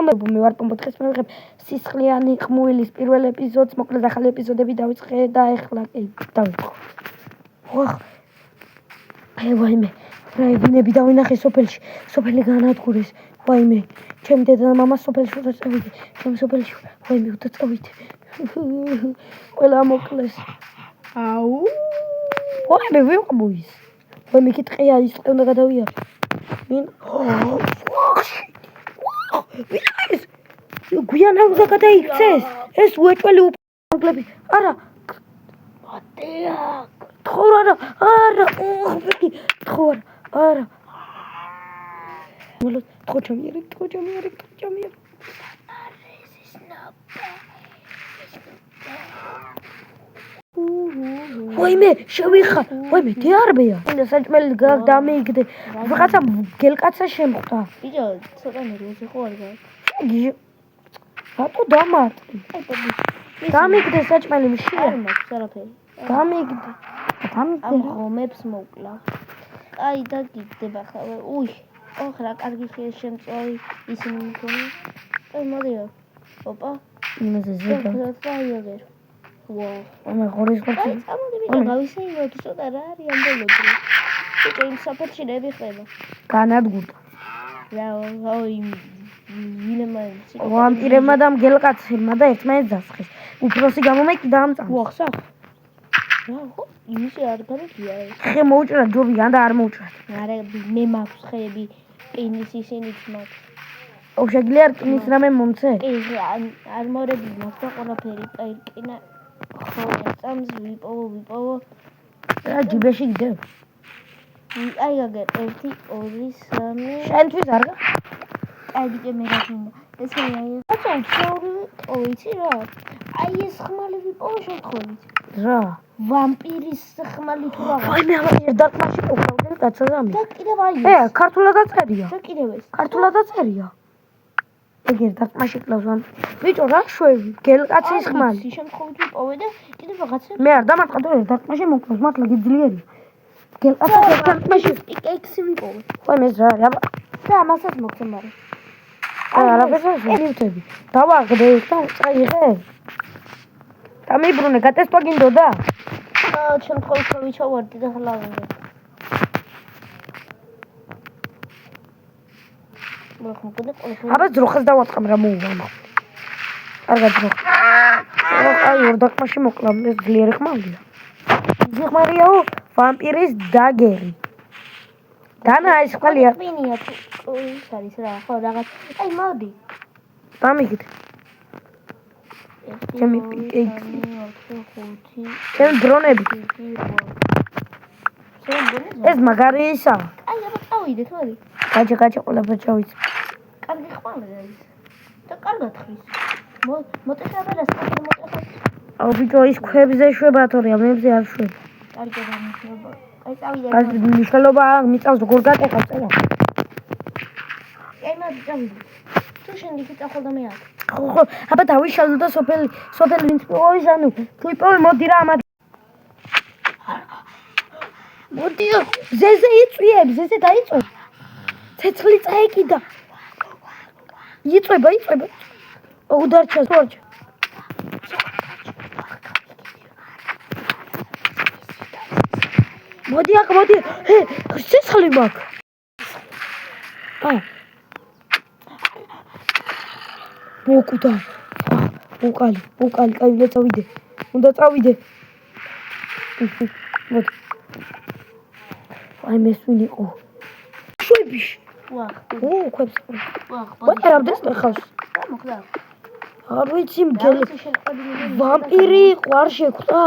ხმობ მე ვარ პომპოთხის მევიღებ სისხლიანი ხმუილის პირველ ეპიზოდს მოკლედ ახალი ეპიზოდები დავიწყე და ეხლა კი დავიწყო. ოხ ვაიმე რაებინები დავინახე სოფელში სოფელი განადგურეს ვაიმე ჩემი დედა და მამა სოფელში უნდა წავიდე ჩემ სოფელში ვაიმე უნდა წავიდე ყველა მოკლეს აუ ვაიმე ვიყმუის ვაიმე კი ტყეა ის ტყე უნდა გადავიარე მინ ვინა გვიანა უნდა გადაიქცეს ეს უეჭველი უფლები არა მატეა თხოვ არა თხოვ არა მოლო თხოვ ჩამიერე ვაიმე შევიხარ ვაიმე დიარბეა და საჭმელი დამეიგდე ვიღაცა გელკაცა შემხვდა ბიჭო ცოტა ნერვოზი ხო არ გაქვს რატო დამარტყი დამეიგდე საჭმელი მშია არ მაქვს არაფერი დამეიგდე ამ ღომებს მოკლა აი და გიგდება ხავე უი ოხ რა კარგი ხიეს შემწვარი ისინი მქონი აი მოდიო ოპა იმაზე ზედა აიოგერ ვაუ ამა ღორის ხოთი წამოდი ბიჭო გავისეიროთ ცოტა რა არის ამბოლოდი ბიჭო იმ საფერში ნები ხდება განადგურდა რა აი ვამპირებმა და მგელკაცებმა და ერთმანეთს დასხეს უფროსი გამომეკი დაამწამს ვახსა რა ხო იმისი არ გამიგია ხე მოუჭრა ჯობი ან და არ მოუჭრა არა მე მაქვს ხეები პინის ისინიც მაქვს ო შეგიძლია რკინის რამე მომცე კი არ მორები მაქვს და ყველაფერი პერკინა ხო წამს ვიპოვო რა ჯიბეში გდებ აი აგერ 1 2 3 შენთვის არ გა აი ბიჭო მე რა გინდა ეს აი ახლა ვიცი რა აი ეს ხმალი ვიპოვო შემთხვევით რა ვამპირის ხმალი თუ რა ვაიმე აღარ დაკმაში ყოფილ კაცო და მე და კიდევ აი ქართულად აწერია და კიდევ ეს ქართულად აწერია ეგერ დაკმაში კლავს ბიჭო რა შვები გელკაცის ხმალი ის შემთხვევით ვიპოვე და კიდევ რაღაცა მე არ დამარტყა და დაკმაში მოკლავს მართლა გიძლიერია გელკაცის დაკმაში პიკექსი ვიპოვე ვაიმე ეს რა და ამასაც მოგცემ მაგრამ არაფერს ელიტები დავაგდე და წაიღე დამიბრუნე გატესტვა გინდოდა ჩემ ხოლმე ვიჩავარდი და ხლავინე აბა ძროხას დავატყამ რა მოუვამა კარგად ძროხ აი ორ დაკმაში მოკლა ეს ძლიერი ხმალია ძლიერი ხმალიაო ვამპირის დაგერი დანა ეს ხმალია მინია ის არის რა ხო რაღაც აი მოდი დამიგდე ჩემი პიკექსი ჩემ დრონები ეს მაგარისა აი აბა წავიდე თორე გაჭა ყველაფერი ჩავიცი კარგი ხმალია ის და კარგად ხის მოტეხება და სტარტი მოტეხება აუ ბიჭო ის ქვებზე შვება თორე ამებზე არ შვება კარგი დამიშობა აი წავიდე აი მნიშვნელობა მიწავს როგორ გაკეთებ წერა აი მოდი წავიდე თუ შენ იქ წახვალ და მე აქ ხო აბა დავიშალო და სოფელი ვინც პოვი ანუ თუ იპოვე მოდი რა ამა მოდი ზეზე იწვიებ ზეზე დაიწვევ ცეცხლი წაეკიდა იწვება უდარჩა მოდი აქ მოდი ცეცხლი მაქვს მოკუდა უკალი კაი წავიდე უნდა წავიდე მოდი აი მესვინ იყო შვებიშ ვახ ქვებს ვახ რამდეს ნახავს რა მოხდა არ ვიცი მგელი ვამპირი იყო არ შეხვდა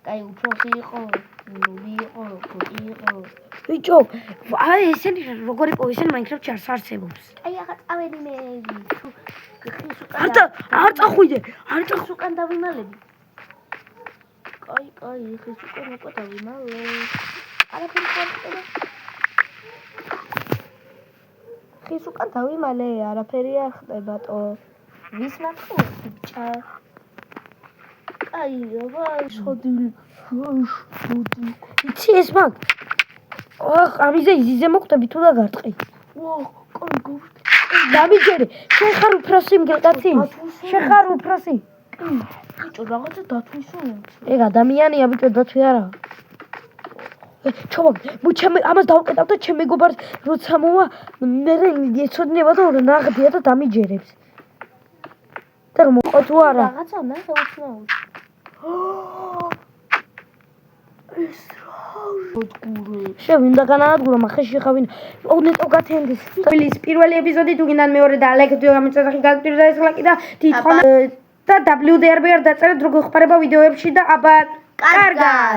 კაი უფროსი იყო ნუბი იყო კოტი იყო ბიჭო აი ესენი როგორ იყო ესენი მაინკრაფტში არ არსებობს აი ახლა წავედი მე ხის უკან არ წახვიდე არ წახ უკან დავიმალები კაი ხის უკან უკვე დავიმალე არაფერი ხარ ხის უკან დავიმალე არაფერია ხდებატო ვის მაქო ბიჭა აი აბა შოდი იცი ეს მაგ ოხ ამიზე იზიზე მოკვდები თუ და გარტყი ოხ დამიჯერე. შენ ხარ უფროსი მგელკაცი? შენ ხარ უფროსი? ბიჭო, რაღაცა დათვისო. ეგ ადამიანია ბიჭო, დათვი არა. ჩოვაგ, ჩემ ამას დავკეტავ და ჩემ მეგობარს როცა მოვა, მე ეცოდნება და ნაღდია და დამიჯერებს. და რომ მოყვა თუ არა? რაღაცა ნახე უცნაური. ეს შენ ვინ დაგანადგურა, ხე შეხავინ. ნეტო გათენდეს. თბილისის პირველი ეპიზოდი თუ გინდან მეორე და ლაიქ ვიდეო გამიწევთ, გაგვიწერეთ ეს ლაიკი და თვითონ და WDRB-არ დაწერეთ, როგორ ხმარება ვიდეოებში და აბა კარგად.